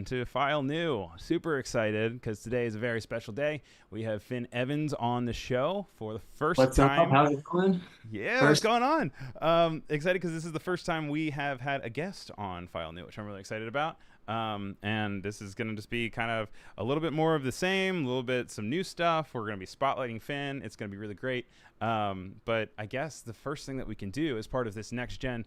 to File New. Super excited because today is a very special day. We have Finn Evans on the show for the first What's up? time. How's it going? Yeah, what's First, going on? Excited because this is the first time we have had a guest on File New, which I'm really excited about. And this is going to just be kind of a little bit more of the same, a little bit some new stuff. We're going to be spotlighting Finn. It's going to be really great. But I guess the first thing that we can do as part of this next gen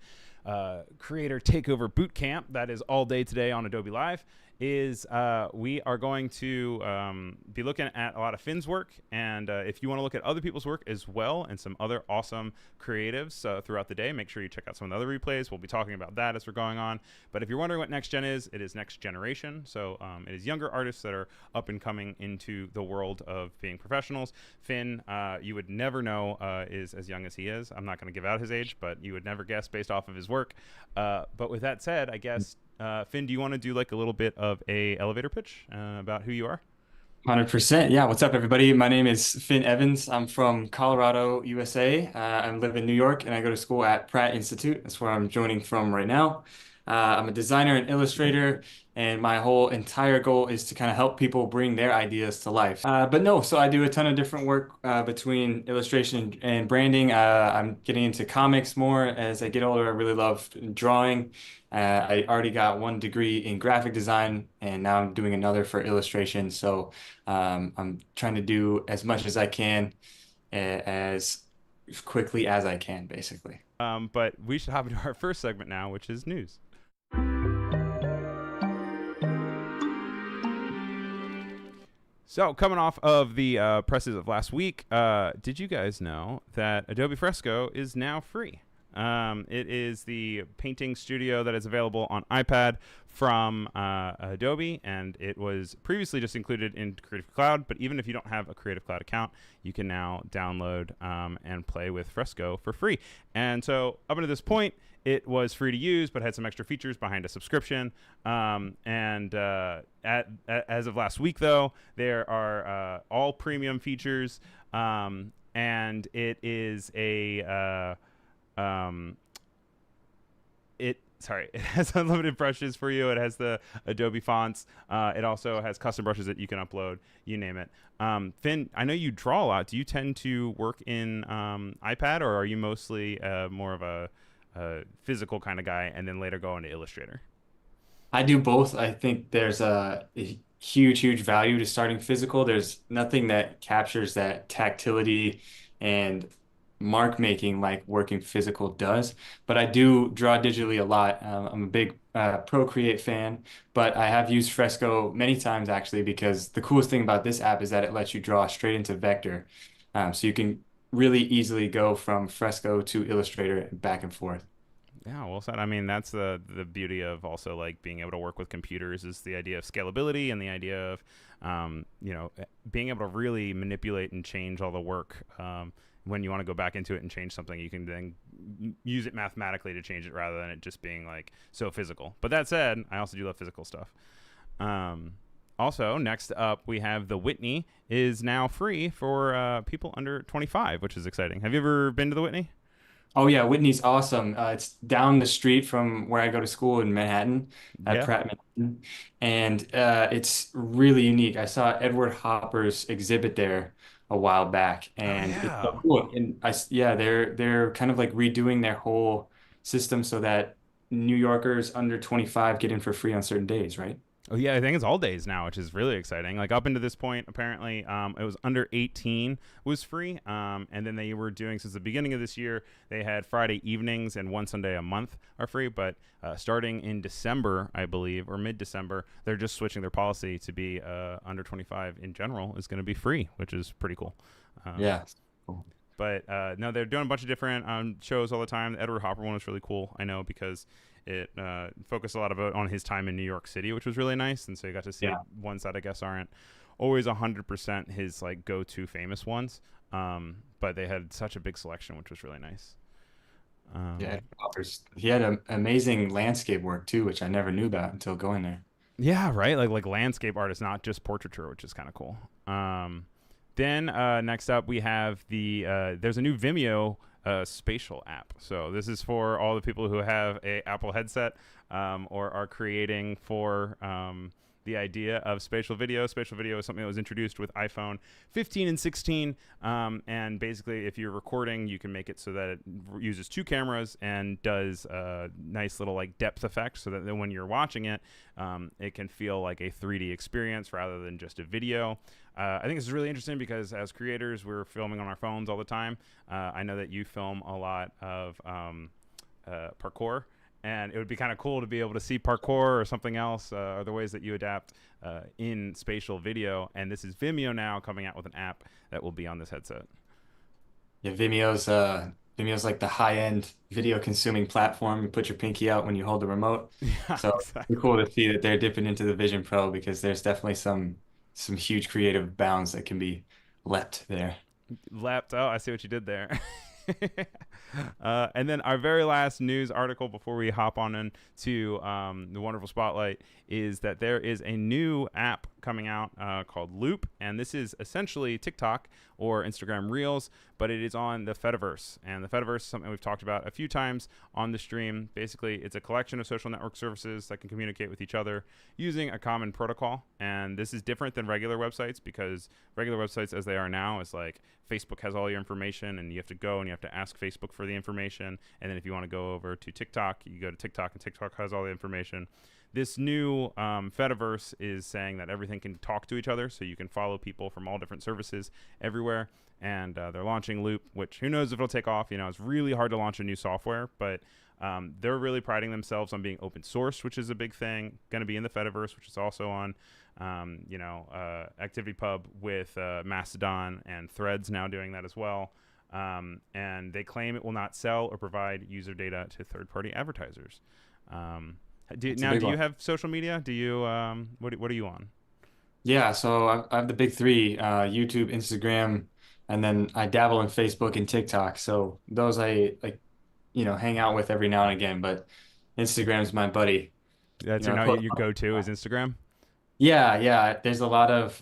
creator takeover boot camp that is all day today on Adobe Live is we are going to be looking at a lot of Finn's work, and if you want to look at other people's work as well and some other awesome creatives throughout the day, make sure you check out some of the other replays. We'll be talking about that as we're going on. But if you're wondering what next gen is, it is next generation. So it is younger artists that are up and coming into the world of being professionals. Finn, you would never know is as young as he is. I'm not going to give out his age, but you would never guess based off of his work. But with that said, I guess Finn, do you want to do like a little bit of a elevator pitch about who you are? 100%. Yeah. What's up, everybody? My name is Finn Evans. I'm from Colorado, USA. I live in New York and I go to school at Pratt Institute. That's where I'm joining from right now. I'm a designer and illustrator, and my whole entire goal is to kind of help people bring their ideas to life. But no, so I do a ton of different work between illustration and branding. I'm getting into comics more as I get older. I really love drawing. I already got one degree in graphic design, and now I'm doing another for illustration. So I'm trying to do as much as I can as quickly as I can, basically. But we should hop into our first segment now, which is news. So, coming off of the presses of last week, did you guys know that Adobe Fresco is now free? It is the painting studio that is available on iPad from Adobe, and it was previously just included in Creative Cloud. But even if you don't have a Creative Cloud account, you can now download and play with Fresco for free. And so, up until this point, it was free to use, but had some extra features behind a subscription. As of last week, though, there are all premium features, and it is a it has unlimited brushes for you. It has the Adobe fonts. It also has custom brushes that you can upload. You name it. Finn, I know you draw a lot. Do you tend to work in iPad, or are you mostly more of a physical kind of guy and then later go into Illustrator? I do both. I think there's a huge, huge value to starting physical. There's nothing that captures that tactility and mark making like working physical does. But I do draw digitally a lot. I'm a big Procreate fan, but I have used Fresco many times actually because the coolest thing about this app is that it lets you draw straight into vector. So you can really easily go from Fresco to Illustrator and back and forth. Yeah, well said. I mean, that's the beauty of also like being able to work with computers is the idea of scalability and the idea of being able to really manipulate and change all the work. When you want to go back into it and change something, you can then use it mathematically to change it rather than it just being like so physical. But that said, I also do love physical stuff. Also, next up, we have the Whitney is now free for people under 25, which is exciting. Have you ever been to the Whitney? Oh yeah, Whitney's awesome. It's down the street from where I go to school in Manhattan at Yeah. Pratt Manhattan, and it's really unique. I saw Edward Hopper's exhibit there a while back, Oh, and it's so yeah. cool. And yeah, they're kind of like redoing their whole system so that New Yorkers under 25 get in for free on certain days, right? Oh yeah, I think it's all days now, which is really exciting. Like up into this point, apparently, it was under 18 was free, and then they were doing since the beginning of this year. They had Friday evenings and one Sunday a month are free, but starting in December, I believe, or mid-December, they're just switching their policy to be under 25 in general is going to be free, which is pretty cool. Um, Yeah. Cool. but no, they're doing a bunch of different shows all the time. The Edward Hopper one was really cool. I know because it focused a lot about on his time in New York City, which was really nice. And so you got to see Yeah. ones that I guess aren't always 100% his like go-to famous ones. But they had such a big selection, which was really nice. Yeah, Um, he had amazing landscape work too, which I never knew about until going there. yeah, right. Like landscape artists, not just portraiture, which is kind of cool. Then next up we have there's a new Vimeo Spatial App. So this is for all the people who have a Apple headset or are creating for the idea of spatial video. Spatial video is something that was introduced with iPhone 15 and 16. And basically, if you're recording, you can make it so that it uses two cameras and does a nice little like depth effect, so that then when you're watching it, it can feel like a 3D experience rather than just a video. I think this is really interesting because as creators, we're filming on our phones all the time. I know that you film a lot of parkour, and it would be kind of cool to be able to see parkour or something else, or the ways that you adapt in spatial video. And this is Vimeo now coming out with an app that will be on this headset. Yeah, Vimeo's like the high-end video consuming platform. You put your pinky out when you hold the remote. Yeah, So exactly. it's cool to see that they're dipping into the Vision Pro because there's definitely some huge creative bounds that can be leapt there. Leapt. Oh, I see what you did there. And then our very last news article before we hop on into the wonderful spotlight is that there is a new app coming out called Loop, and this is essentially TikTok or Instagram Reels, but it is on the Fediverse. And the Fediverse is something we've talked about a few times on the stream. Basically, it's a collection of social network services that can communicate with each other using a common protocol. And this is different than regular websites, because regular websites as they are now is like Facebook has all your information and you have to go and you have to ask Facebook for the information. And then if you want to go over to TikTok, you go to TikTok and TikTok has all the information. This new Fediverse is saying that everything can talk to each other, so you can follow people from all different services everywhere. And they're launching Loop, which who knows if it'll take off. You know, it's really hard to launch a new software, but they're really priding themselves on being open source, which is a big thing. Going to be in the Fediverse, which is also on, ActivityPub with Mastodon and Threads now doing that as well. And they claim it will not sell or provide user data to third-party advertisers. Do you have social media? Do you what are you on? Yeah, so I have the big three, YouTube, Instagram, and then I dabble in Facebook and TikTok. So those I like, hang out with every now and again, but Instagram's my buddy. That's I your go-to is Instagram. Yeah. There's a lot of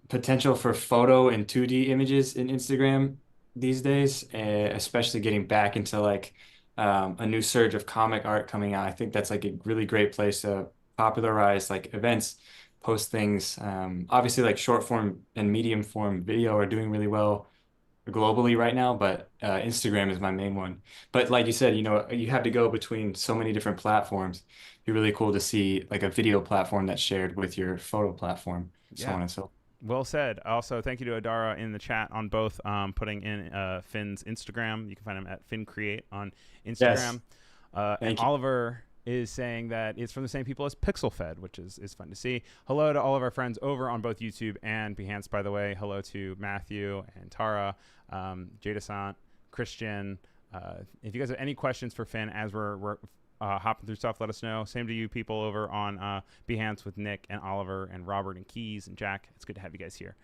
potential for photo and 2D images in Instagram these days, especially getting back into like a new surge of comic art coming out. I think that's like a really great place to popularize like events, post things. Obviously, like short form and medium form video are doing really well globally right now, but Instagram is my main one. But like you said, you have to go between so many different platforms. It'd be really cool to see like a video platform that's shared with your photo platform, so Yeah. on and so. Well said. Also, thank you to Adara in the chat on both putting in Finn's Instagram. You can find him at Finn Create on Yes, Instagram. And thank you. Oliver is saying that it's from the same people as PixelFed, which is fun to see. Hello to all of our friends over on both YouTube and Behance, by the way. Hello to Matthew and Tara, Jadasant, Christian. If you guys have any questions for Finn as we're hopping through stuff, let us know. Same to you people over on Behance with Nick and Oliver and Robert and Keys and Jack. It's good to have you guys here.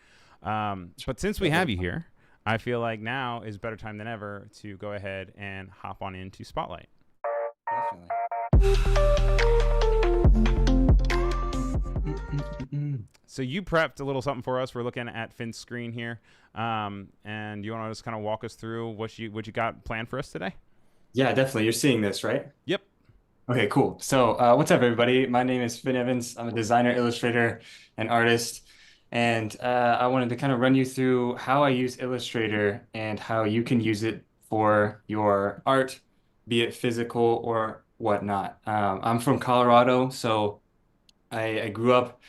But since we have you here, I feel like now is a better time than ever to go ahead and hop on into Spotlight. Definitely. So you prepped a little something for us. We're looking at Finn's screen here, and you want to just kind of walk us through what you got planned for us today? Yeah, definitely. You're seeing this, right? Yep. Okay, cool. So, what's up, everybody? My name is Finn Evans. I'm a designer, illustrator, and artist. And I wanted to kind of run you through how I use Illustrator and how you can use it for your art, be it physical or whatnot. I'm from Colorado, so I grew up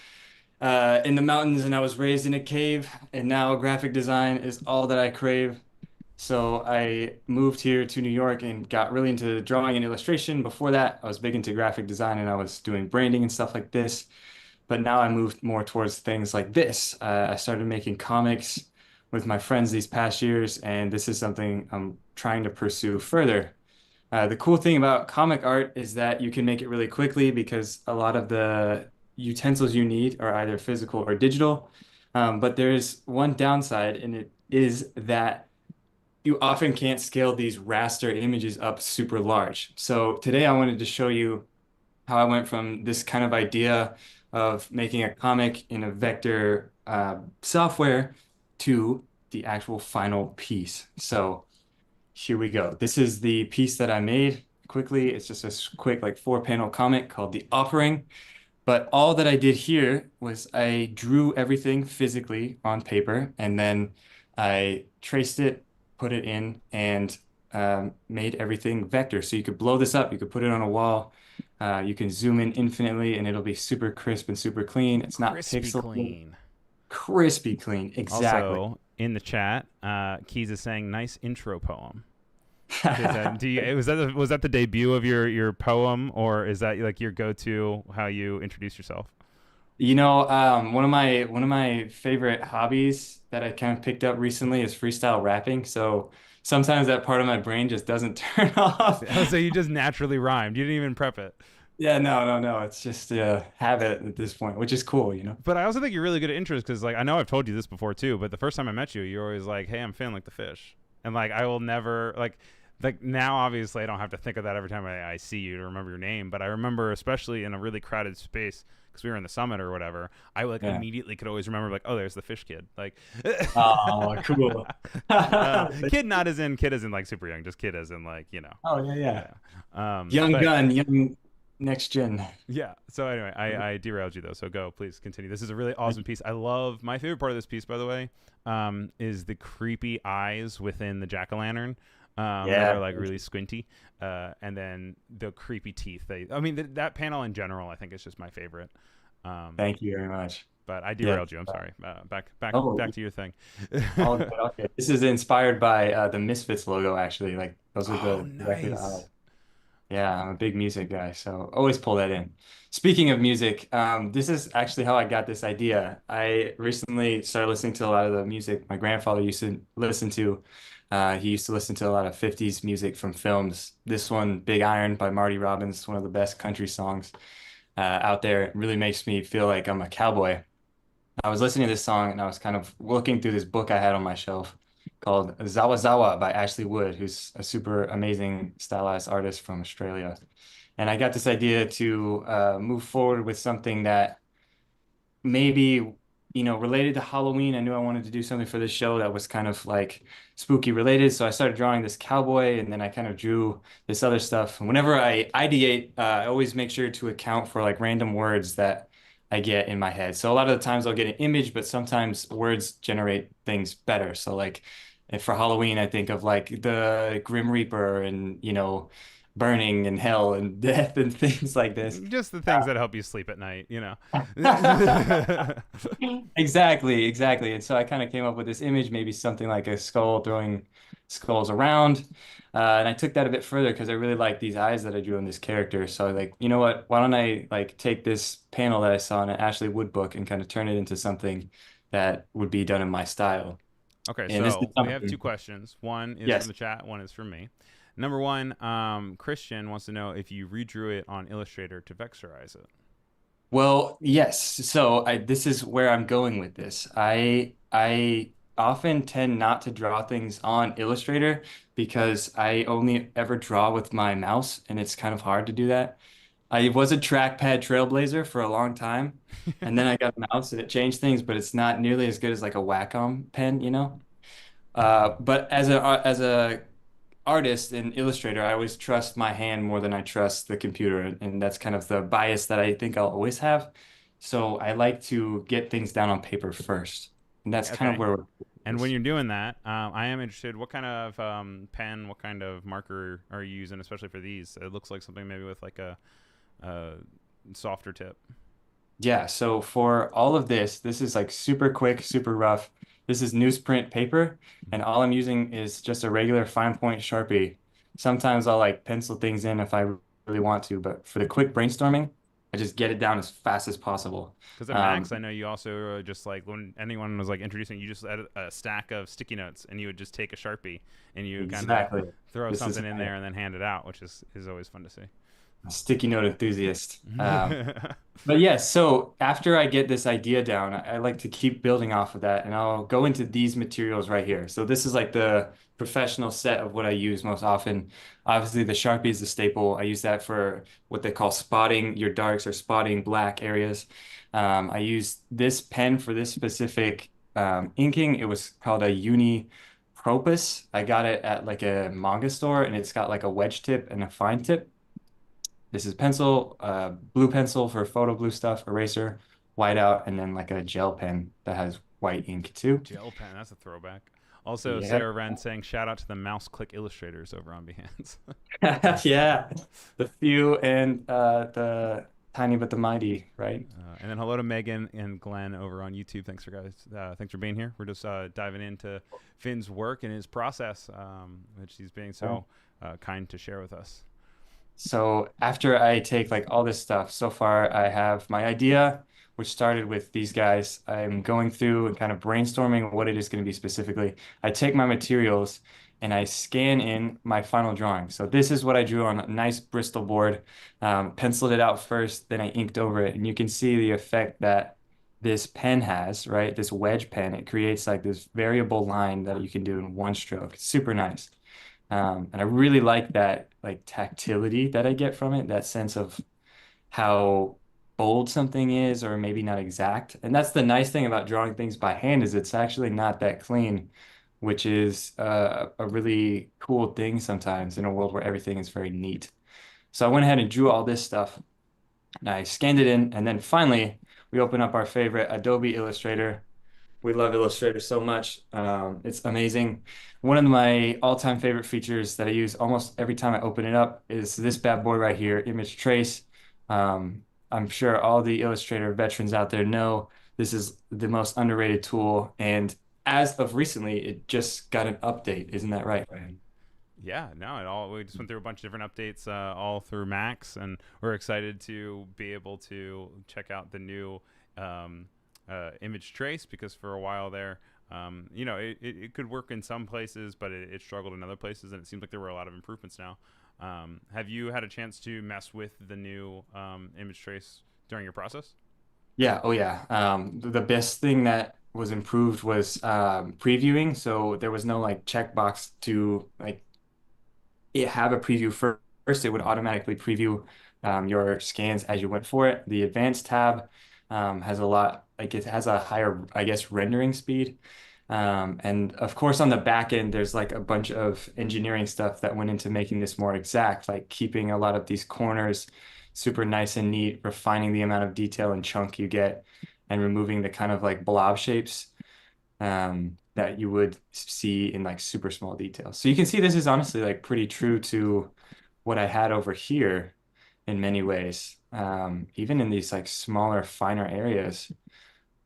in the mountains and I was raised in a cave, and now graphic design is all that I crave. So I moved here to New York and got really into drawing and illustration. Before that, I was big into graphic design and I was doing branding and stuff like this. But now I moved more towards things like this. I started making comics with my friends these past years, and this is something I'm trying to pursue further. The cool thing about comic art is that you can make it really quickly because a lot of the utensils you need are either physical or digital. But there's one downside, and it is that you often can't scale these raster images up super large. So today I wanted to show you how I went from this kind of idea of making a comic in a vector software to the actual final piece. So here we go. This is the piece that I made quickly. It's just a quick like 4-panel comic called The Offering. But all that I did here was I drew everything physically on paper and then I traced it, put it in, and made everything vector. So you could blow this up, you could put it on a wall, you can zoom in infinitely, and it'll be super crisp and super clean. It's not Crispy pixelated, clean. crispy clean. Exactly. Also, in the chat, Keys is saying nice intro poem. Do you was that the debut of your poem, or is that like your go-to how you introduce yourself? One of my favorite hobbies that I kind of picked up recently is freestyle rapping. So sometimes that part of my brain just doesn't turn off. So you just naturally rhymed. You didn't even prep it. Yeah, no. It's just a habit at this point, which is cool. But I also think you're really good at intros because, like, I know I've told you this before too. But the first time I met you, you're always like, "Hey, I'm Finn, like the fish," and like I will never like now. Obviously, I don't have to think of that every time I see you to remember your name. But I remember, especially in a really crowded space, because we were in the summit or whatever. I like Yeah. immediately could always remember like, "Oh, there's the fish kid." Like, Oh, cool. kid as in like super young, just kid as in like Oh, yeah, yeah. yeah. Young But gun, young next gen. yeah. So anyway, I derailed you though. So go, please continue. This is a really awesome piece. I love my favorite part of this piece, by the way, is the creepy eyes within the jack-o'-lantern. That are Yeah. like really squinty, and then the creepy teeth. I mean, that panel in general, I think is just my favorite. Um, Thank you very much. but I Yeah. derailed you. I'm sorry. Back Oh, to your thing. all good. Okay. This is inspired by the Misfits logo, actually. Like those are Oh, the exactly the nice. eyes. Yeah, I'm a big music guy, so always pull that in. Speaking of music, this is actually how I got this idea. I recently started listening to a lot of the music my grandfather used to listen to. He used to listen to a lot of 50s music from films. This one, Big Iron by Marty Robbins, one of the best country songs out there. It really makes me feel like I'm a cowboy. I was listening to this song and I was kind of looking through this book I had on my shelf called Zawa Zawa by Ashley Wood, who's a super amazing stylized artist from Australia. And I got this idea to move forward with something that maybe, related to Halloween. I knew I wanted to do something for this show that was kind of like spooky related. So I started drawing this cowboy and then I kind of drew this other stuff. And whenever I ideate, I always make sure to account for like random words that I get in my head. So a lot of the times I'll get an image, but sometimes words generate things better. So like if for Halloween, I think of like the Grim Reaper and, burning and hell and death and things like this. Just the things that help you sleep at night. Exactly. And so I kind of came up with this image, maybe something like a skull throwing skulls around. And I took that a bit further because I really like these eyes that I drew in this character. So I like, you know what? Why don't I like take this panel that I saw in an Ashley Wood book and kind of turn it into something that would be done in my style. Okay, And this is so we have two something, questions. One is from yes. the chat, one is from me. Number one, Christian wants to know if you redrew it on Illustrator to vectorize it. Well, yes. So this is where I'm going with this. I often tend not to draw things on Illustrator because I only ever draw with my mouse, and it's kind of hard to do that. I was a trackpad trailblazer for a long time, and then I got a mouse and it changed things, but it's not nearly as good as like a Wacom pen. But as a artist and illustrator, I always trust my hand more than I trust the computer. And that's kind of the bias that I think I'll always have. So I like to get things down on paper first. And that's kind of Okay. where And when is. you're doing that, I am interested. What kind of pen, what kind of marker are you using, especially for these? It looks like something maybe with like a softer tip. Yeah, so for all of this, this is like super quick, super rough. This is newsprint paper, and all I'm using is just a regular fine point Sharpie. Sometimes I'll like pencil things in if I really want to, but for the quick brainstorming, I just get it down as fast as possible. Because at Max, I Um, know you also just like when anyone was like introducing, you just had a stack of sticky notes, and you would just take a Sharpie and you kind of exactly. throw This is something in there and then hand it out, which is always fun to see. a sticky note enthusiast. But yes, so after I get this idea down, I like to keep building off of that, and I'll go into these materials right here. So this is like the professional set of what I use most often. Obviously, the Sharpie is the staple. I use that for what they call spotting your darks or spotting black areas. I use this pen for this specific inking. It was called a Uni Propus. I got it at like a manga store, and it's got like a wedge tip and a fine tip. This is pencil, blue pencil for photo blue stuff, eraser, whiteout, and then like a gel pen that has white ink too. Gel pen, that's a throwback. Also, Yeah. Sarah Wren saying shout out to the mouse click illustrators over on Behance. Yeah. The few and the tiny but the mighty, right? And then hello to Megan and Glenn over on YouTube. Thanks for being here. We're just diving into Finn's work and his process, which he's being Right. so kind to share with us. So after I take like all this stuff, so far I have my idea, which started with these guys. I'm going through and kind of brainstorming what it is going to be specifically. I take my materials and I scan in my final drawing. So this is what I drew on a nice Bristol board, penciled it out first, then I inked over it. And you can see the effect that this pen has, right? This wedge pen, it creates like this variable line that you can do in one stroke. It's super nice. And I really like that like tactility that I get from it, that sense of how bold something is or maybe not exact. And that's the nice thing about drawing things by hand is it's actually not that clean, which is a really cool thing sometimes in a world where everything is very neat. So I went ahead and drew all this stuff and I scanned it in, and then finally we open up our favorite Adobe Illustrator. We love Illustrator so much. It's amazing. One of my all-time favorite features that I use almost every time I open it up is this bad boy right here, Image Trace. I'm sure all the Illustrator veterans out there know this is the most underrated tool. And as of recently, it just got an update. Isn't that right, Ryan? Yeah, no, it all we just went through a bunch of different updates all through Max, and we're excited to be able to check out the new image trace because for a while there, it could work in some places, but it struggled in other places, and it seems like there were a lot of improvements now. Have you had a chance to mess with the new image trace during your process? Yeah, oh yeah. The best thing that was improved was previewing. So there was no like checkbox to like it have a preview first. It would automatically preview your scans as you went for it. The advanced tab has a lot, like it has a higher, I guess, rendering speed. And of course, on the back end, there's like a bunch of engineering stuff that went into making this more exact, like keeping a lot of these corners super nice and neat, refining the amount of detail and chunk you get, and removing the kind of like blob shapes that you would see in like super small details. So you can see this is honestly like pretty true to what I had over here in many ways. Even in these like smaller, finer areas,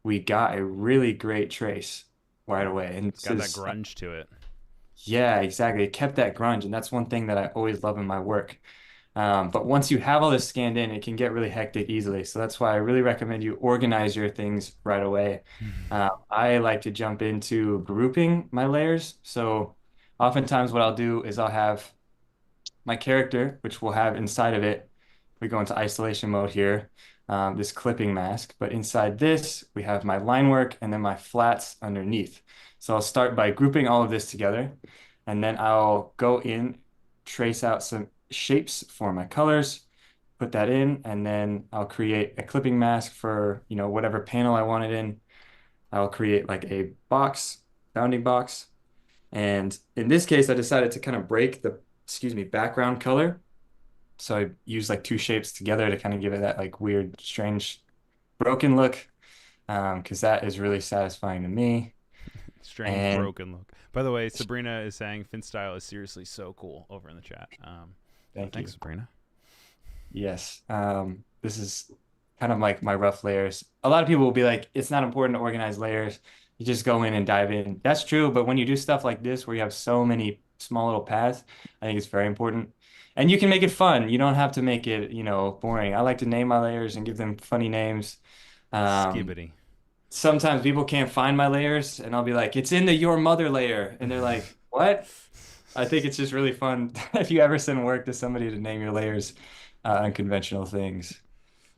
we got a really great trace right away. And It's this got that is, grunge to it. yeah, exactly. It kept that grunge. And that's one thing that I always love in my work. But once you have all this scanned in, it can get really hectic easily. So that's why I really recommend you organize your things right away. I like to jump into grouping my layers. So oftentimes what I'll do is I'll have my character, which we'll have inside of it. We go into isolation mode here, this clipping mask. But inside this, we have my line work and then my flats underneath. So I'll start by grouping all of this together, and then I'll go in, trace out some shapes for my colors, put that in, and then I'll create a clipping mask for, whatever panel I want it in. I'll create like a box, bounding box. And in this case, I decided to kind of break the, excuse me, background color. So I use like two shapes together to kind of give it that like weird, strange, broken look, because that is really satisfying to me. Strange And broken look. By the way, Sabrina is saying Finn style is seriously so cool over in the chat. thank Thanks, you. Sabrina. Yes, this is kind of like my rough layers. A lot of people will be like, it's not important to organize layers. You just go in and dive in. That's true, but when you do stuff like this where you have so many small little paths, I think it's very important. And you can make it fun. You don't have to make it, boring. I like to name my layers and give them funny names. Um, Skibbity. Sometimes people can't find my layers, and I'll be like, it's in the your mother layer. And they're like, what? I think it's just really fun. If you ever send work to somebody to name your layers, unconventional things,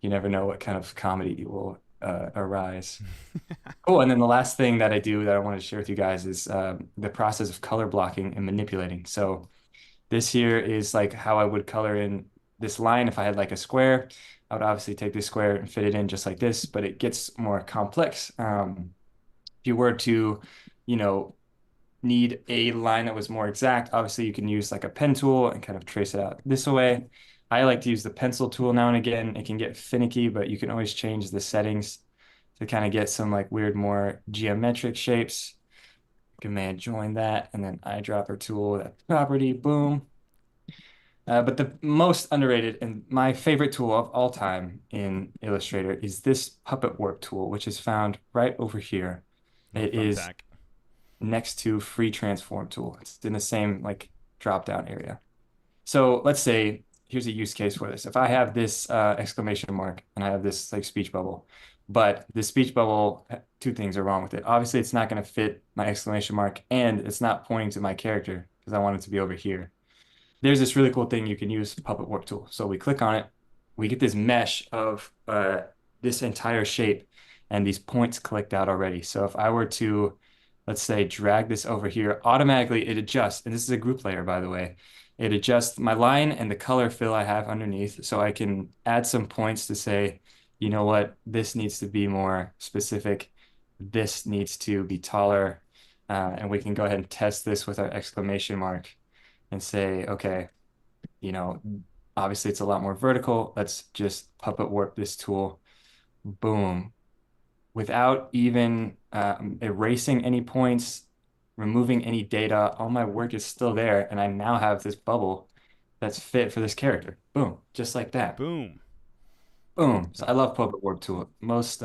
you never know what kind of comedy will arise. Cool. And then the last thing that I do that I wanted to share with you guys is the process of color blocking and manipulating. So this here is like how I would color in this line if I had like a square. I would obviously take this square and fit it in just like this, but it gets more complex. If you were to, you know, need a line that was more exact, obviously you can use like a pen tool and kind of trace it out this way. I like to use the pencil tool now and again. It can get finicky, but you can always change the settings to kind of get some like weird, more geometric shapes. Command join that, and then eyedropper tool, that property, boom. But the most underrated and my favorite tool of all time in Illustrator is this puppet warp tool, which is found right over here. Oh, It is thumbtack. next to free transform tool. It's in the same like drop down area. So let's say here's a use case for this. If I have this exclamation mark and I have this like speech bubble, but the speech bubble, two things are wrong with it. Obviously, it's not going to fit my exclamation mark and it's not pointing to my character because I want it to be over here. There's this really cool thing you can use Puppet Warp tool. So we click on it, we get this mesh of this entire shape and these points clicked out already. So if I were to, let's say, drag this over here, automatically it adjusts. And this is a group layer, by the way. It adjusts my line and the color fill I have underneath. So I can add some points to say, you know what, this needs to be more specific. This needs to be taller. And we can go ahead and test this with our exclamation mark and say, okay, you know, obviously it's a lot more vertical. Let's just puppet warp this tool. Boom. Without even erasing any points, removing any data, all my work is still there. And I now have this bubble that's fit for this character. Boom. Just like that. Boom. Boom. So I love puppet warp tool. Most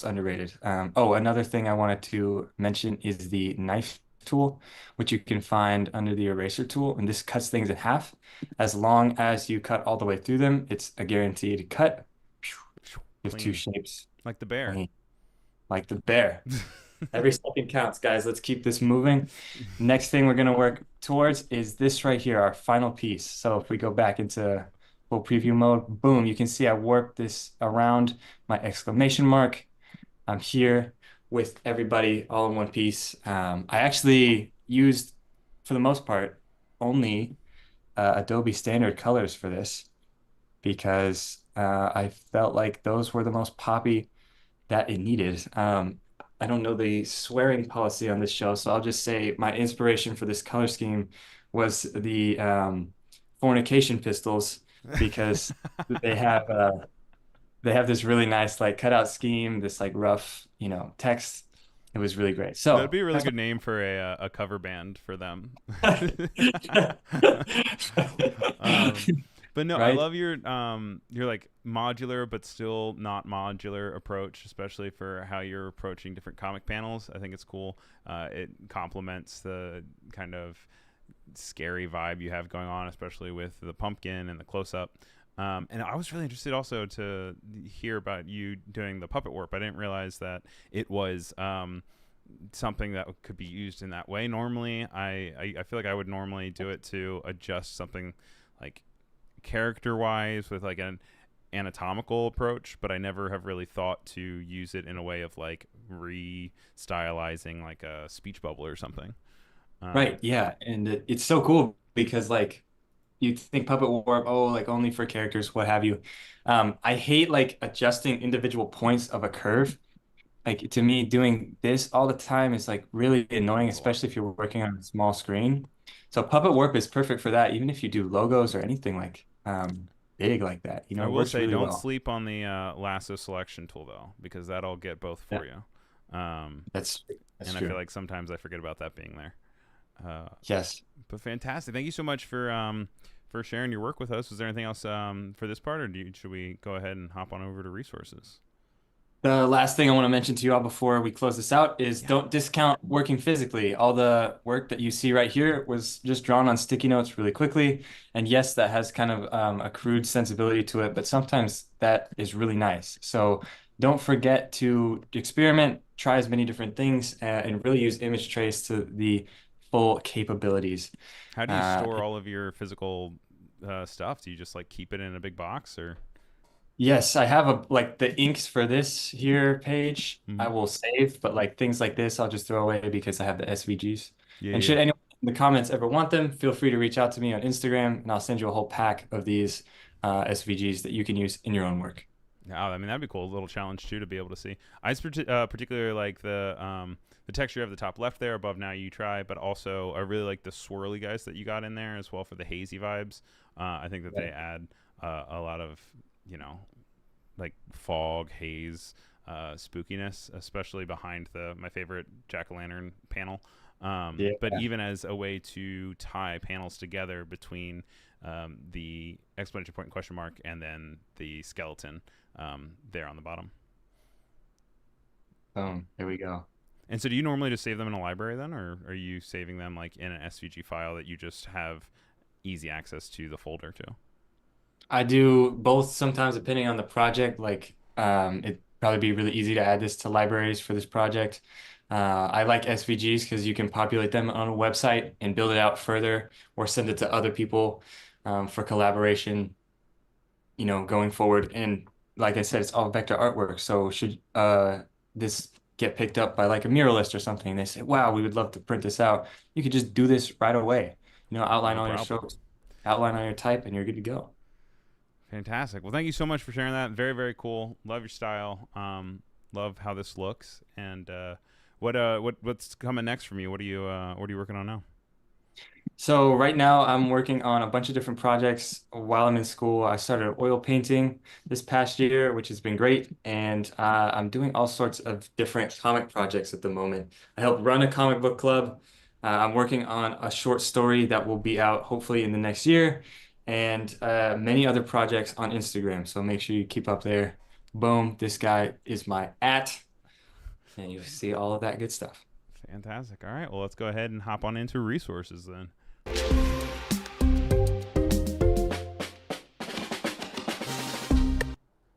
underrated. Oh, another thing I wanted to mention is the knife tool, which you can find under the eraser tool. And this cuts things in half. As long as you cut all the way through them, it's a guaranteed cut. Give two Clean. shapes. Like the bear. Clean. Like the bear. Every second counts, guys. Let's keep this moving. Next thing we're going to work towards is this right here, our final piece. So if we go back into full preview mode, boom, you can see I warped this around my exclamation mark. I'm here with everybody all in one piece. I actually used, for the most part, only Adobe standard colors for this because I felt like those were the most poppy that it needed. I don't know the swearing policy on this show, so I'll just say my inspiration for this color scheme was the fornication pistols because they have they have this really nice like cutout scheme, this like rough, text. It was really great. That'd So be a really that's good name for a cover band for them. my um, but no, I right. love your like modular but still not modular approach, especially for how you're approaching different comic panels. I think it's cool. It complements the kind of scary vibe you have going on, especially with the pumpkin and the close up. And I was really interested also to hear about you doing the puppet warp. I didn't realize that it was something that could be used in that way. Normally, I feel like I would normally do it to adjust something like character wise with like an anatomical approach, but I never have really thought to use it in a way of like re-stylizing like a speech bubble or something. Right, Um, yeah. And it's so cool because like you think Puppet Warp, oh, like only for characters, what have you. I hate like adjusting individual points of a curve. Like to me, doing this all the time is like really annoying, oh, especially if you're working on a small screen. So Puppet Warp is perfect for that, even if you do logos or anything like big like that. I It will works say, really don't well. sleep on the lasso selection tool though, because that'll get both Yeah, for you. Um, that's that's and I feel true. like sometimes I forget about that being there. Uh, Yes. but fantastic! Thank you so much for sharing your work with us. Was there anything else for this part, or should we go ahead and hop on over to resources? The last thing I want to mention to you all before we close this out is Yeah. don't discount working physically. All the work that you see right here was just drawn on sticky notes really quickly. And yes, that has kind of a crude sensibility to it, but sometimes that is really nice. So don't forget to experiment, try as many different things, and really use image trace to the full capabilities. How do you Uh, store all of your physical stuff? Do you just like keep it in a big box, or? Yes, I have a like the inks for this here page I Mhm. will save, but like things like this I'll just throw away because I have the SVGs. Yeah, And yeah. should anyone in the comments ever want them, feel free to reach out to me on Instagram and I'll send you a whole pack of these SVGs that you can use in your own work. I mean, that'd be cool. A little challenge too to be able to see. Particularly like the texture of the top left there above Now You Try, but also I really like the swirly guys that you got in there as well for the hazy vibes. I think that they add a lot of, you know, like fog, haze, spookiness, especially behind the my favorite jack o' lantern panel. Yeah. But even as a way to tie panels together between the exclamation point and question mark and then the skeleton there on the bottom. There we go. And so, do you normally just save them in a library then, or are you saving them like in an SVG file that you just have easy access to the folder to? I do both sometimes depending on the project. Like, it'd probably be really easy to add this to libraries for this project. I like SVGs because you can populate them on a website and build it out further or send it to other people for collaboration, going forward. And like I said, it's all vector artwork. So should this get picked up by like a muralist or something, they say, wow, we would love to print this out. You could just do this right away. Outline No all your problem. strokes, outline all your type, and you're good to go. Fantastic. Well, thank you so much for sharing that. Very, very cool. Love your style. Love how this looks. And what's coming next from you? What are you working on now? So right now I'm working on a bunch of different projects while I'm in school. I started oil painting this past year, which has been great. And I'm doing all sorts of different comic projects at the moment. I help run a comic book club. I'm working on a short story that will be out hopefully in the next year and many other projects on Instagram. So make sure you keep up there. Boom, this guy is my @ and you see all of that good stuff. Fantastic. All right. Well, let's go ahead and hop on into resources then.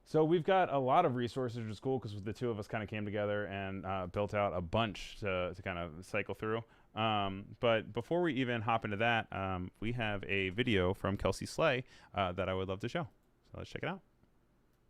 So we've got a lot of resources, which is cool because the two of us kind of came together and built out a bunch to kind of cycle through. But before we even hop into that, we have a video from Kelsey Slay that I would love to show. So let's check it out.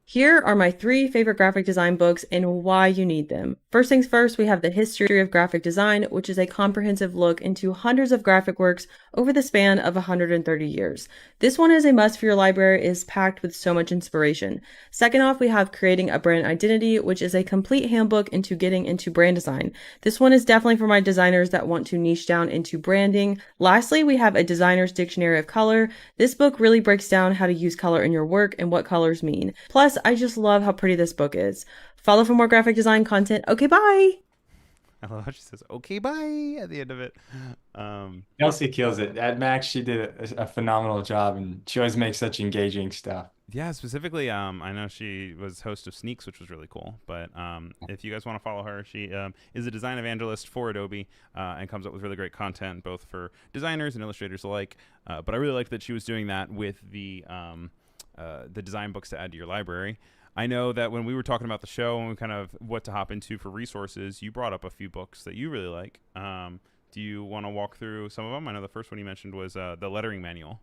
Here are my 3 favorite graphic design books and why you need them. First things first, we have The History of Graphic Design, which is a comprehensive look into hundreds of graphic works over the span of 130 years. This one is a must for your library, is packed with so much inspiration. Second off, we have Creating a Brand Identity, which is a complete handbook into getting into brand design. This one is definitely for my designers that want to niche down into branding. Lastly, we have A Designer's Dictionary of Color. This book really breaks down how to use color in your work and what colors mean. Plus, I just love how pretty this book is. Follow for more graphic design content. Okay, bye! I love how she says, okay, bye, at the end of it. Kelsey kills it. At Max, she did a phenomenal job, and she always makes such engaging stuff. Yeah, specifically, I know she was host of Sneaks, which was really cool. But if you guys want to follow her, she is a design evangelist for Adobe and comes up with really great content, both for designers and illustrators alike. But I really liked that she was doing that with the design books to add to your library. I know that when we were talking about the show and kind of what to hop into for resources, you brought up a few books that you really like. Do you want to walk through some of them? I know the first one you mentioned was the lettering manual.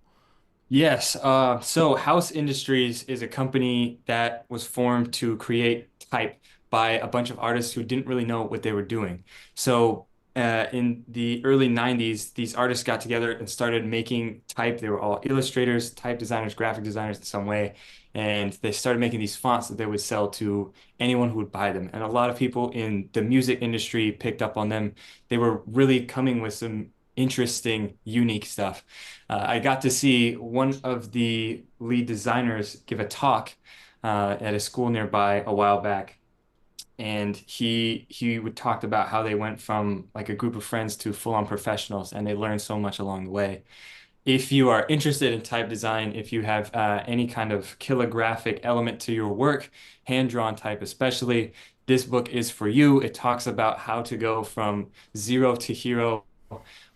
Yes. So House Industries is a company that was formed to create type by a bunch of artists who didn't really know what they were doing. So in the early 90s, these artists got together and started making type. They were all illustrators, type designers, graphic designers in some way. And they started making these fonts that they would sell to anyone who would buy them. And a lot of people in the music industry picked up on them. They were really coming with some interesting, unique stuff. I got to see one of the lead designers give a talk at a school nearby a while back, and he would talk about how they went from like a group of friends to full-on professionals, and they learned so much along the way. If you are interested in type design, if you have any kind of calligraphic element to your work, hand-drawn type especially, this book is for you. It talks about how to go from zero to hero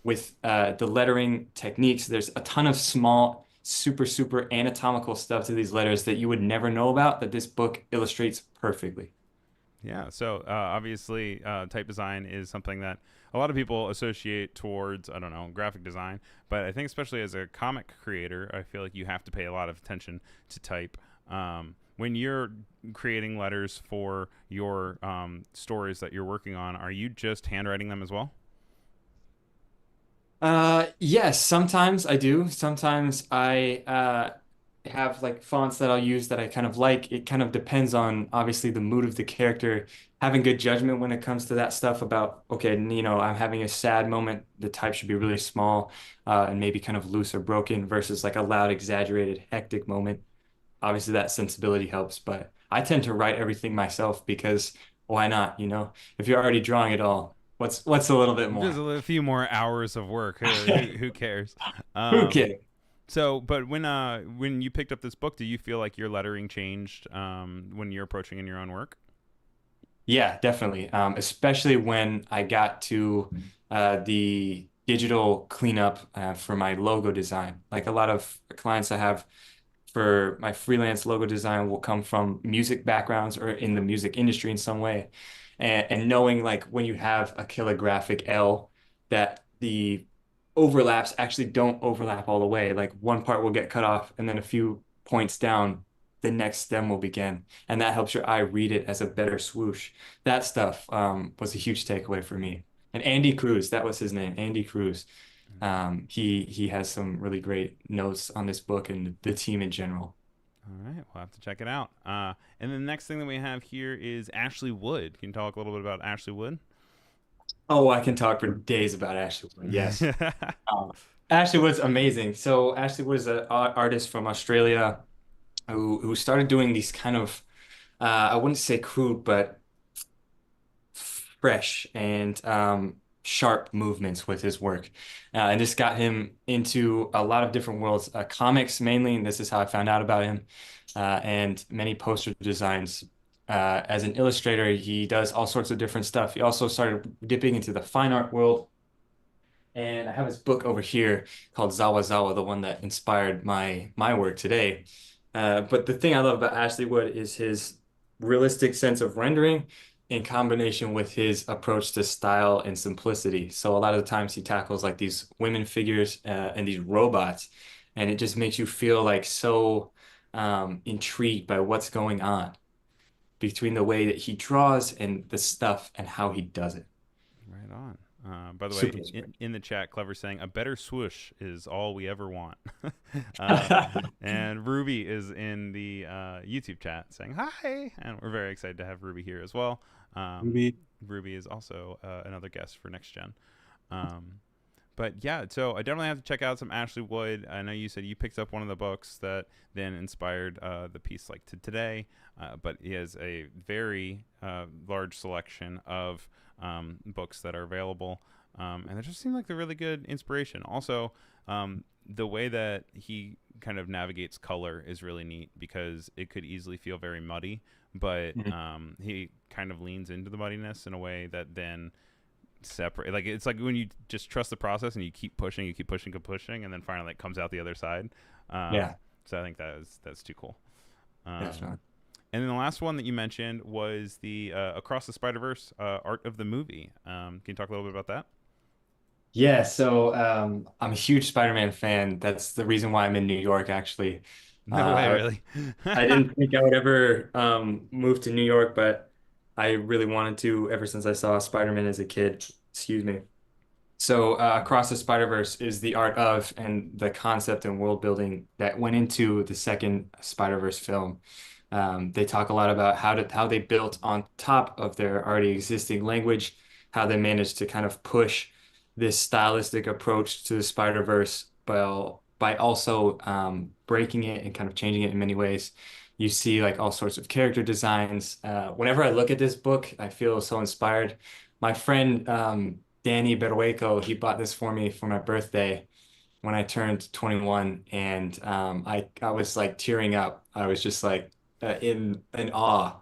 with the lettering techniques. There's a ton of small, super, super anatomical stuff to these letters that you would never know about that this book illustrates perfectly. Yeah, so obviously type design is something that a lot of people associate towards, I don't know, graphic design. But I think especially as a comic creator, I feel like you have to pay a lot of attention to type. When you're creating letters for your stories that you're working on, are you just handwriting them as well? Yes, sometimes I do. Sometimes I have like fonts that I'll use that I kind of like. It kind of depends on obviously the mood of the character, having good judgment when it comes to that stuff about, okay, I'm having a sad moment. The type should be really small, and maybe kind of loose or broken versus like a loud, exaggerated, hectic moment. Obviously, that sensibility helps, but I tend to write everything myself because why not? If you're already drawing it all, what's a little bit Just more? a few more hours of work. Who cares? Who kidding? So, but when you picked up this book, do you feel like your lettering changed when you're approaching in your own work? Yeah, definitely. Especially when I got to the digital cleanup for my logo design. Like a lot of clients I have for my freelance logo design will come from music backgrounds or in the music industry in some way. And knowing like when you have a calligraphic L, that the overlaps actually don't overlap all the way. Like one part will get cut off and then a few points down, the next stem will begin. And that helps your eye read it as a better swoosh. That stuff was a huge takeaway for me. And Andy Cruz, that was his name, Andy Cruz. He has some really great notes on this book and the team in general. All right, we'll have to check it out. And the next thing that we have here is Ashley Wood. Can you talk a little bit about Ashley Wood? Oh, I can talk for days about Ashley Wood. Yes. Ashley Wood's amazing. So Ashley Wood is an artist from Australia who started doing these kind of I wouldn't say crude, but fresh and sharp movements with his work. And this got him into a lot of different worlds, comics mainly, and this is how I found out about him, and many poster designs. As an illustrator, he does all sorts of different stuff. He also started dipping into the fine art world. And I have his book over here called Zawa Zawa, the one that inspired my work today. But the thing I love about Ashley Wood is his realistic sense of rendering in combination with his approach to style and simplicity. So a lot of the times he tackles like these women figures and these robots, and it just makes you feel like so intrigued by what's going on between the way that he draws and the stuff and how he does it. Right on. By the way, Super in the chat, Clever saying a better swoosh is all we ever want. uh, inspired. and Ruby is in the YouTube chat saying hi, and we're very excited to have Ruby here as well. Um, Maybe. Ruby is also another guest for next gen. Um, but yeah, so I definitely have to check out some Ashley Wood. I know you said you picked up one of the books that then inspired the piece like to today, but he has a very large selection of books that are available, and it just seemed like the really good inspiration. Also, the way that he kind of navigates color is really neat because it could easily feel very muddy, but Mhm. he kind of leans into the muddiness in a way that then separate, like it's like when you just trust the process and you keep pushing, keep pushing, and then finally it comes out the other side. Yeah, So I think that's too cool. definitely. And then the last one that you mentioned was the Across the Spider Verse art of the movie. Can you talk a little bit about that? Yeah, so I'm a huge Spider-Man fan. That's the reason why I'm in New York, actually. No way, I, really. I didn't think I would ever move to New York, but I really wanted to ever since I saw Spider-Man as a kid. Excuse me. So, Across the Spider-Verse is the art of and the concept and world building that went into the second Spider-Verse film. They talk a lot about how they built on top of their already existing language, how they managed to kind of push this stylistic approach to the Spider-Verse by also breaking it and kind of changing it in many ways. You see like all sorts of character designs. Whenever I look at this book, I feel so inspired. My friend Danny Berueco, he bought this for me for my birthday when I turned 21, and I was like tearing up. I was just like in awe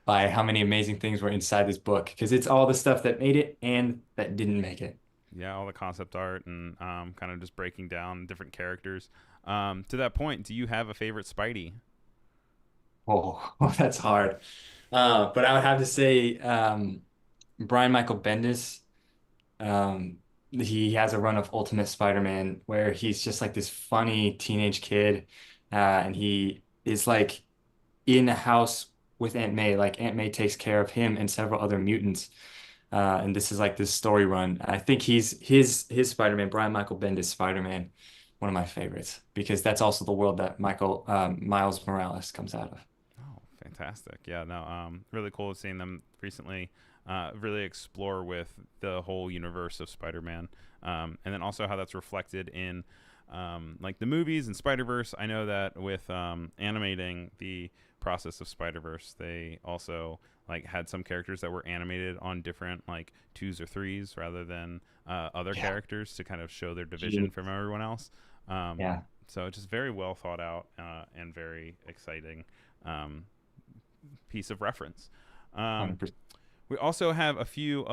by how many amazing things were inside this book because it's all the stuff that made it and that didn't make it. Yeah, all the concept art and kind of just breaking down different characters. To that point, do you have a favorite Spidey? Oh, that's hard. But I would have to say Brian Michael Bendis. Um, he has a run of Ultimate Spider-Man where he's just like this funny teenage kid, and he is like in a house with Aunt May. Like Aunt May takes care of him and several other mutants. And this is like this story run. I think his Spider-Man, Brian Michael Bendis Spider-Man, one of my favorites because that's also the world that Miles Morales comes out of. Oh, fantastic. Yeah, no, really cool seeing them recently really explore with the whole universe of Spider-Man. And then also how that's reflected in like the movies and Spider-Verse. I know that with animating the process of Spider-Verse, they also like had some characters that were animated on different like twos or threes rather than other Yeah. characters to kind of show their division Gee. from everyone else. Um, Yeah. so it's just very well thought out and very exciting um, piece of reference. Um, 100%. we also have a few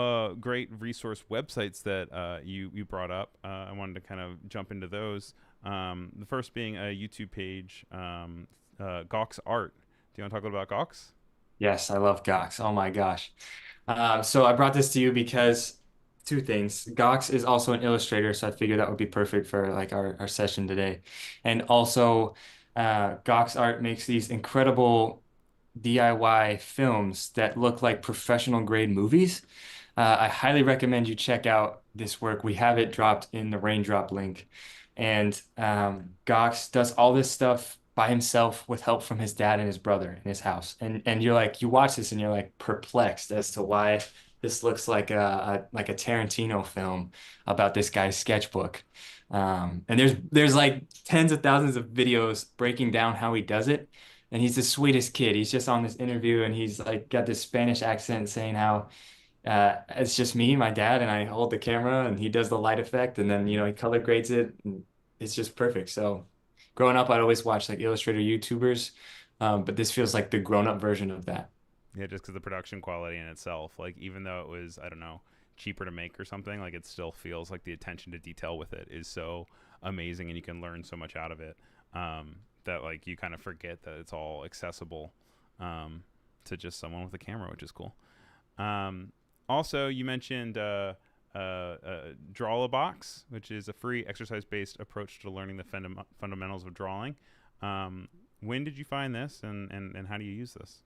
great resource websites that you brought up. I wanted to kind of jump into those. The first being a YouTube page, Gawx Art. Do you want to talk a little about Gawx? Yes, I love Gawx. Oh my gosh. So I brought this to you because two things. Gawx is also an illustrator, so I figured that would be perfect for like our session today. And also, Gawx Art makes these incredible DIY films that look like professional grade movies. I highly recommend you check out this work. We have it dropped in the Raindrop link. And Gawx does all this stuff by himself with help from his dad and his brother in his house. And you're like, you watch this and you're like perplexed as to why this looks like a Tarantino film about this guy's sketchbook. And there's like tens of thousands of videos breaking down how he does it. And he's the sweetest kid. He's just on this interview and he's like got this Spanish accent saying how it's just me, my dad, and I hold the camera and he does the light effect and then, he color grades it. And it's just perfect. So growing up, I'd always watch like Illustrator YouTubers, but this feels like the grown-up version of that. Yeah, just because the production quality in itself, like even though it was, I don't know, cheaper to make or something, like it still feels like the attention to detail with it is so amazing, and you can learn so much out of it that like you kind of forget that it's all accessible to just someone with a camera, which is cool. Um, Also, you mentioned Draw a Box, which is a free exercise-based approach to learning the fundamentals of drawing. When did you find this, and how do you use this?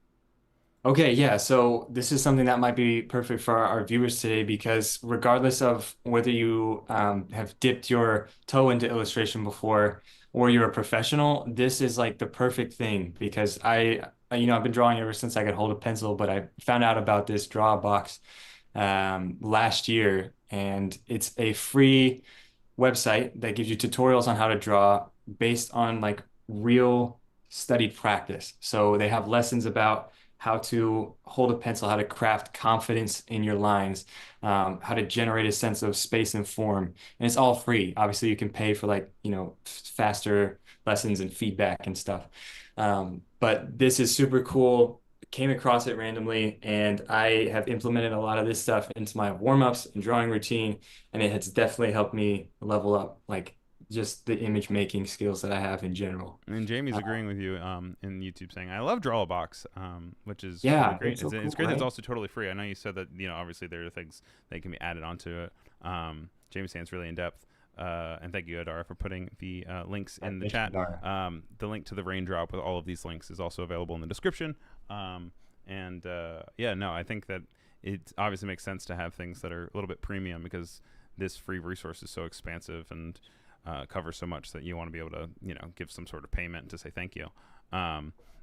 Okay, yeah. So this is something that might be perfect for our viewers today because regardless of whether you have dipped your toe into illustration before or you're a professional, this is like the perfect thing because I've been drawing ever since I could hold a pencil, but I found out about this draw box last year, and it's a free website that gives you tutorials on how to draw based on like real studied practice. So they have lessons about how to hold a pencil, how to craft confidence in your lines, how to generate a sense of space and form. And it's all free. Obviously, you can pay for like, faster lessons and feedback and stuff. But this is super cool. Came across it randomly, and I have implemented a lot of this stuff into my warm-ups and drawing routine, and it has definitely helped me level up like just the image making skills that I have in general. And Jamie's Uh, agreeing with you in YouTube saying, I love Draw a Box, which is really yeah, great. it's so It's cool, great that it's right? also totally free. I know you said that, obviously there are things that can be added onto it. Jamie's saying it's really in depth. And thank you, Adara, for putting the links in the Thank you, chat. Dara. The link to the Raindrop with all of these links is also available in the description. Yeah, no, I think that it obviously makes sense to have things that are a little bit premium because this free resource is so expansive and covers so much that you want to be able to, give some sort of payment to say thank you.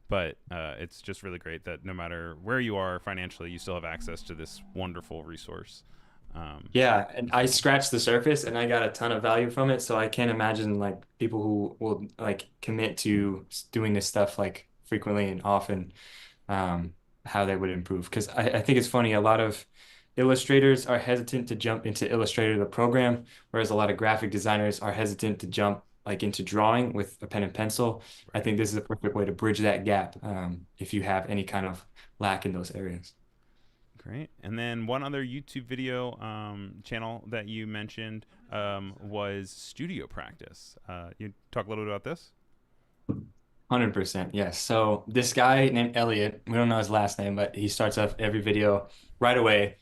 But it's just really great that no matter where you are financially, you still have access to this wonderful resource. Um, Yeah, and I scratched the surface and I got a ton of value from it. So I can't imagine like people who will like commit to doing this stuff like frequently and often, um, how they would improve. Because I think it's funny, a lot of illustrators are hesitant to jump into Illustrator, the program, whereas a lot of graphic designers are hesitant to jump like into drawing with a pen and pencil. I right. think this is a perfect way to bridge that gap, if you have any kind of lack in those areas. Great. And then one other YouTube video channel that you mentioned was Studio Practice. You talk a little bit about this? 100%, yes. So this guy named Elliot, we don't know his last name, but he starts off every video right away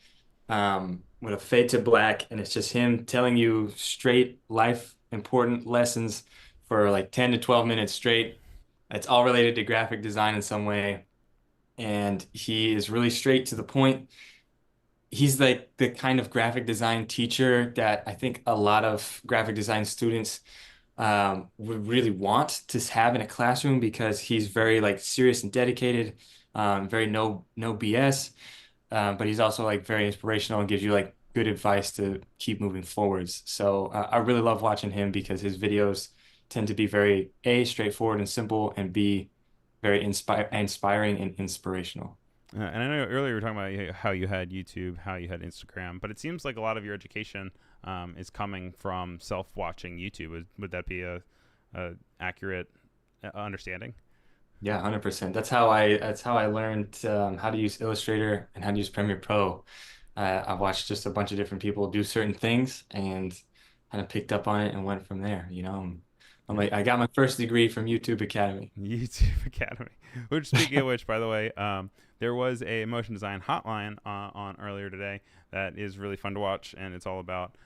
with a fade to black, and it's just him telling you straight life important lessons for like 10 to 12 minutes straight. It's all related to graphic design in some way, and he is really straight to the point. He's like the kind of graphic design teacher that I think a lot of graphic design students would really want to have in a classroom because he's very like serious and dedicated, very no BS. But he's also like very inspirational and gives you like good advice to keep moving forwards. So I really love watching him because his videos tend to be very A, straightforward and simple, and B, very inspiring and inspirational. And I know earlier you were talking about how you had YouTube, how you had Instagram, but it seems like a lot of your education is coming from self-watching YouTube. Would that be a accurate understanding? Yeah, 100%. That's how I learned how to use Illustrator and how to use Premiere Pro. I watched just a bunch of different people do certain things and kind of picked up on it and went from there. I'm Yeah. like I got my first degree from YouTube Academy. YouTube Academy. Which, speaking of which, by the way, there was a motion design hotline on earlier today that is really fun to watch, and it's all about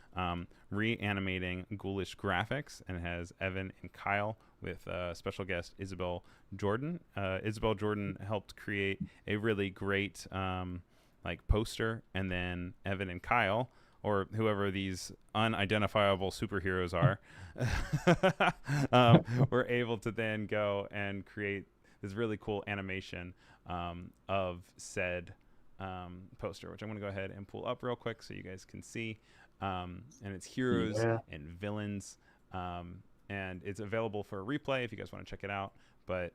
reanimating ghoulish graphics, and it has Evan and Kyle with special guest Isabel Jordan. Isabel Jordan helped create a really great like poster, and then Evan and Kyle, or whoever these unidentifiable superheroes are, were able to then go and create this really cool animation of said poster, which I'm going to go ahead and pull up real quick so you guys can see. And it's heroes Yeah. and villains. And it's available for a replay if you guys want to check it out. But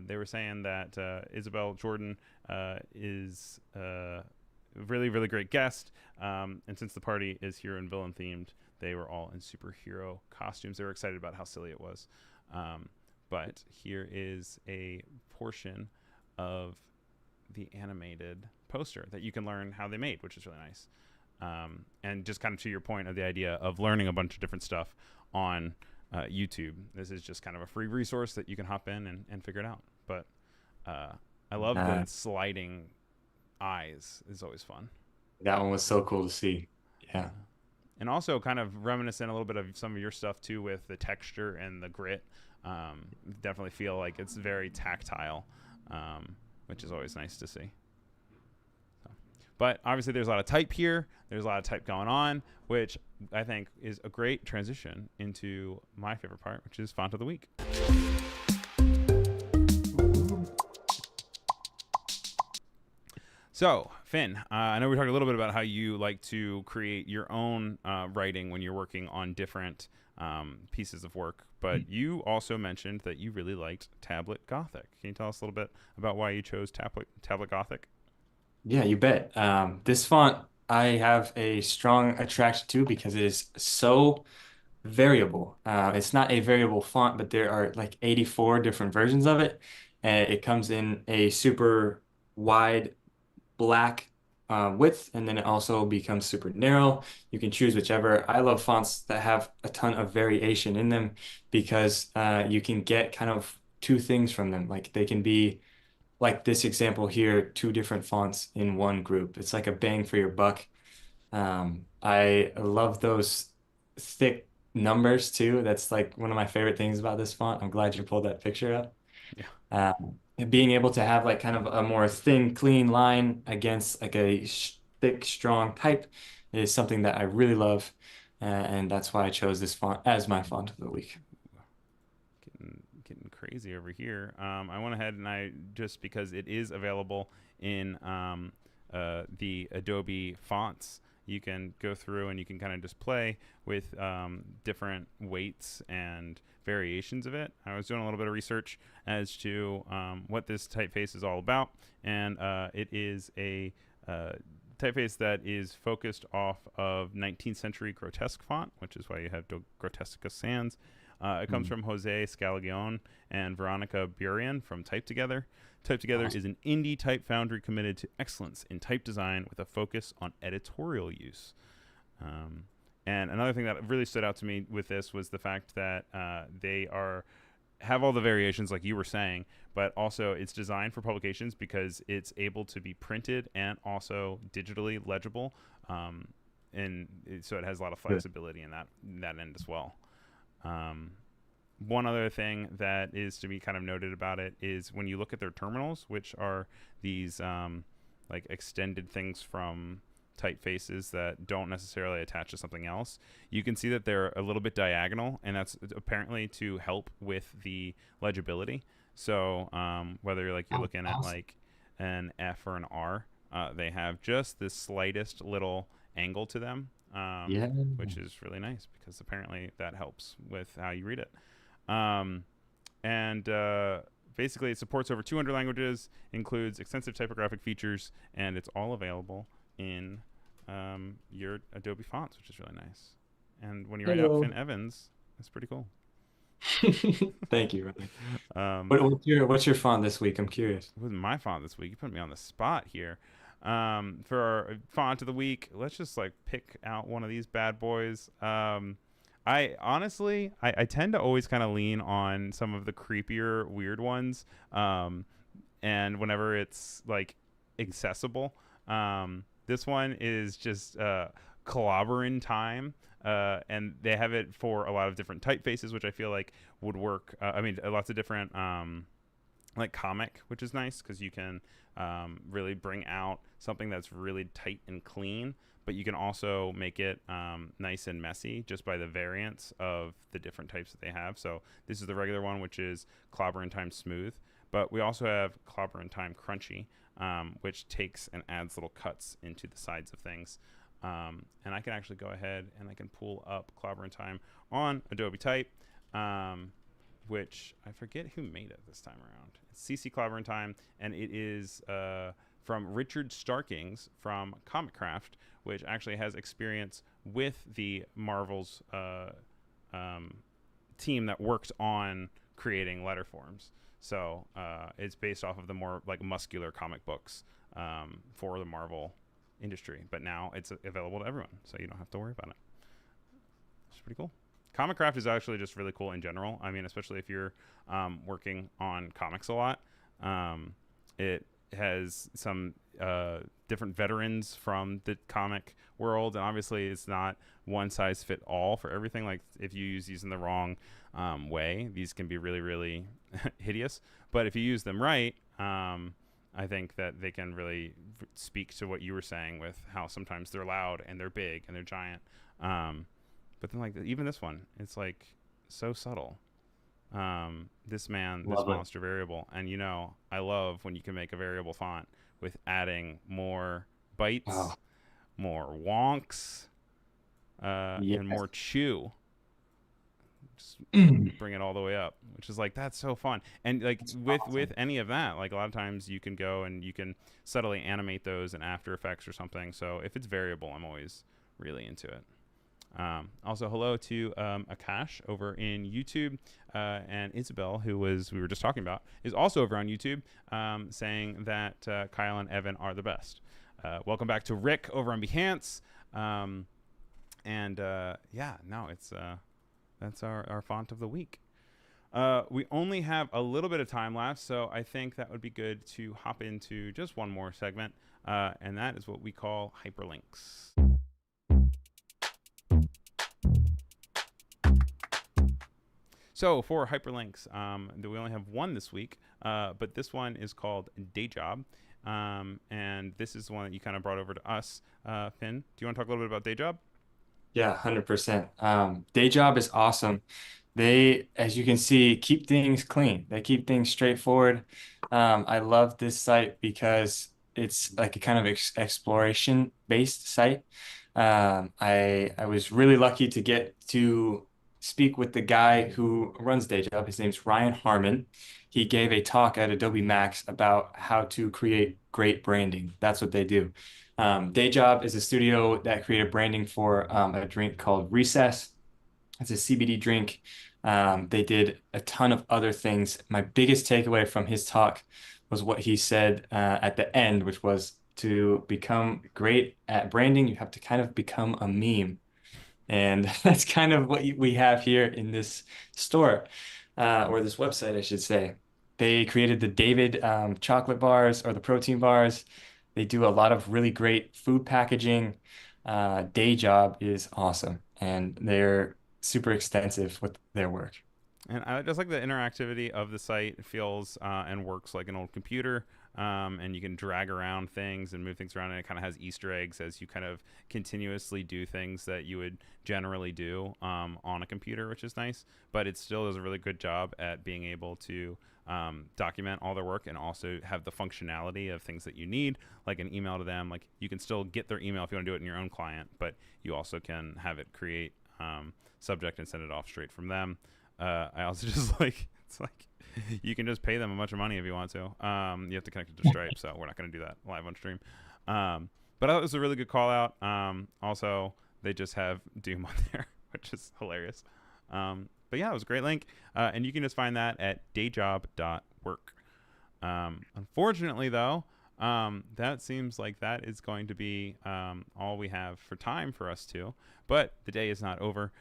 they were saying that Isabel Jordan is a really, really great guest. And since the party is hero and villain themed, they were all in superhero costumes. They were excited about how silly it was. But here is a portion of the animated poster that you can learn how they made, which is really nice. And just kind of to your point of the idea of learning a bunch of different stuff on YouTube, this is just kind of a free resource that you can hop in and figure it out. But I love the sliding eyes. It's always fun. That one was so cool to see. Yeah. Yeah. And also kind of reminiscent a little bit of some of your stuff too with the texture and the grit. Definitely feel like it's very tactile, which is always nice to see. So. But obviously there's a lot of type here. There's a lot of type going on, which I think is a great transition into my favorite part, which is font of the week. So, Finn, I know we talked a little bit about how you like to create your own writing when you're working on different pieces of work, but you also mentioned that you really liked Tablet Gothic. Can you tell us a little bit about why you chose Tablet Gothic? Yeah, you bet. This font I have a strong attraction to because it is so variable. It's not a variable font, but there are like 84 different versions of it. And it comes in a super wide black width, and then it also becomes super narrow. You can choose whichever. I love fonts that have a ton of variation in them because you can get kind of two things from them. Like they can be like this example here, two different fonts in one group. It's like a bang for your buck. I love those thick numbers too. That's like one of my favorite things about this font. I'm glad you pulled that picture up. Yeah. And being able to have like kind of a more thin, clean line against like a thick, strong type is something that I really love. And that's why I chose this font as my font of the week. Getting crazy over here. I went ahead and I just because it is available in the Adobe fonts, you can go through and you can kind of just play with different weights and variations of it. I was doing a little bit of research as to what this typeface is all about, and it is a typeface that is focused off of 19th century grotesque font, which is why you have Grotesca Sans. It comes from Jose Scalagione and Veronica Burian from Type Together. Type Together is an indie type foundry committed to excellence in type design with a focus on editorial use. And another thing that really stood out to me with this was the fact that they have all the variations like you were saying, but also it's designed for publications because it's able to be printed and also digitally legible. So it has a lot of flexibility in that end as well. One other thing that is to be kind of noted about it is when you look at their terminals, which are these like extended things from typefaces that don't necessarily attach to something else. You can see that they're a little bit diagonal, and that's apparently to help with the legibility. So whether you're Oh, looking at awesome. like an F or an R, they have just the slightest little angle to them, Yeah. which is really nice because apparently that helps with how you read it. Um, and basically, it supports over 200 languages, includes extensive typographic features, and it's all available in your Adobe fonts, which is really nice. And when you write out Hello. Finn Evans, that's pretty cool. Thank you, Ryan. Um, What's your font this week? I'm curious. with my font this week, you put me on the spot here. For our font of the week, let's just like pick out one of these bad boys. I honestly, I tend to always kind of lean on some of the creepier, weird ones. And whenever it's like accessible, this one is just clobbering time. And they have it for a lot of different typefaces, which I feel like would work. I mean, lots of different like comic, which is nice because you can really bring out something that's really tight and clean, but you can also make it nice and messy just by the variance of the different types that they have. So this is the regular one, which is clobber and time smooth, but we also have clobber and time crunchy, which takes and adds little cuts into the sides of things. And I can actually go ahead and I can pull up clobber and time on Adobe Type. Which I forget who made it this time around. It's CC Clobber and Time, and it is from Richard Starkings from Comicraft, which actually has experience with the Marvel's team that worked on creating letter forms. So it's based off of the more like muscular comic books for the Marvel industry, but now it's available to everyone, so you don't have to worry about it. It's pretty cool. Comic Craft is actually just really cool in general. I mean, especially if you're working on comics a lot. It has some different veterans from the comic world, and obviously it's not one size fit all for everything. Like if you use these in the wrong way, these can be really, really hideous. But if you use them right, I think that they can really speak to what you were saying with how sometimes they're loud and they're big and they're giant. But then, like even this one, it's like so subtle. This Love it. monster variable, and I love when you can make a variable font with adding more Oh, bytes, more wonks, and yes. more chew. Just bring it all the way up, which is like that's so fun. And like That's with awesome. any of that, like a lot of times you can go and you can subtly animate those in After Effects or something. So if it's variable, I'm always really into it. Also, hello to Akash over in YouTube, and Isabel, who we were just talking about, is also over on YouTube, saying that Kyle and Evan are the best. Welcome back to Rick over on Behance, and yeah, no, it's that's our font of the week. We only have a little bit of time left, so I think that would be good to hop into just one more segment, and that is what we call hyperlinks. So for hyperlinks, we only have one this week, but this one is called DayJob, and this is the one that you kind of brought over to us, Finn. Do you want to talk a little bit about DayJob? Yeah, 100%. Day job is awesome. They, as you can see, keep things clean. They keep things straightforward. I love this site because it's like a kind of exploration based site. I was really lucky to get to speak with the guy who runs DayJob. His name's Ryan Harmon. He gave a talk at Adobe MAX about how to create great branding. That's what they do. DayJob is a studio that created branding for a drink called Recess. It's a CBD drink. They did a ton of other things. My biggest takeaway from his talk was what he said at the end, which was to become great at branding, you have to kind of become a meme. And that's kind of what we have here in this store, or this website, I should say. They created the David chocolate bars or the protein bars. They do a lot of really great food packaging. Day Job is awesome, and they're super extensive with their work. And I just like the interactivity of the site. It feels and works like an old computer. and you can drag around things and move things around, and it kind of has Easter eggs as you kind of continuously do things that you would generally do on a computer, which is nice. But it still does a really good job at being able to document all their work and also have the functionality of things that you need, like an email to them. Like you can still get their email if you want to do it in your own client, but you also can have it create subject and send it off straight from them. I also just like, it's like you can just pay them a bunch of money if you want to. You have to connect it to Stripe, so we're not going to do that live on stream. But I thought it was a really good call out. Also, they just have Doom on there, which is hilarious. But yeah, it was a great link. And you can just find that at DayJob.Work. Unfortunately, though, that seems like that is going to be all we have for time for us to. But the day is not over.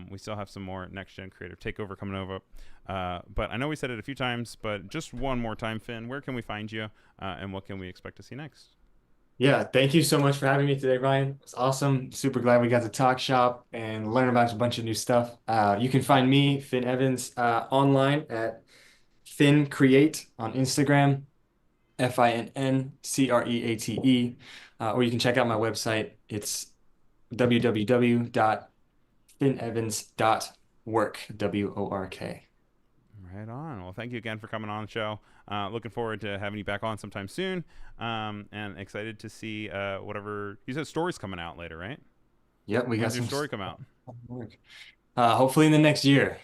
We still have some more Next Gen Creative Takeover coming over. But I know we said it a few times, but just one more time, Finn, where can we find you and what can we expect to see next? Yeah, thank you so much for having me today, Ryan. It's awesome. Super glad we got to talk shop and learn about a bunch of new stuff. You can find me, Finn Evans, online at Finn Create on Instagram, FINNCREATE, or you can check out my website. It's www.finnevans.work, WORK. Right on. Well, thank you again for coming on the show. Looking forward to having you back on sometime soon. And excited to see whatever you said. Stories coming out later, right? Yep, we got When's your some story come out? work. Hopefully in the next year.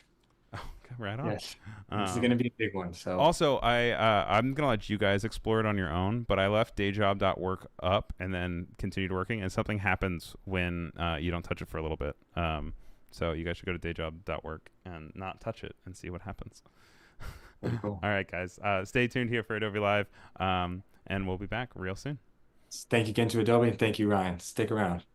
Oh, right on. Yes, this is going to be a big one. So also, I'm gonna let you guys explore it on your own. But I left DayJob.Work up and then continued working, and something happens when you don't touch it for a little bit. So you guys should go to DayJob.Work and not touch it and see what happens. cool. All right, guys. Stay tuned here for Adobe Live, and we'll be back real soon. Thank you again to Adobe, and thank you, Ryan. Stick around.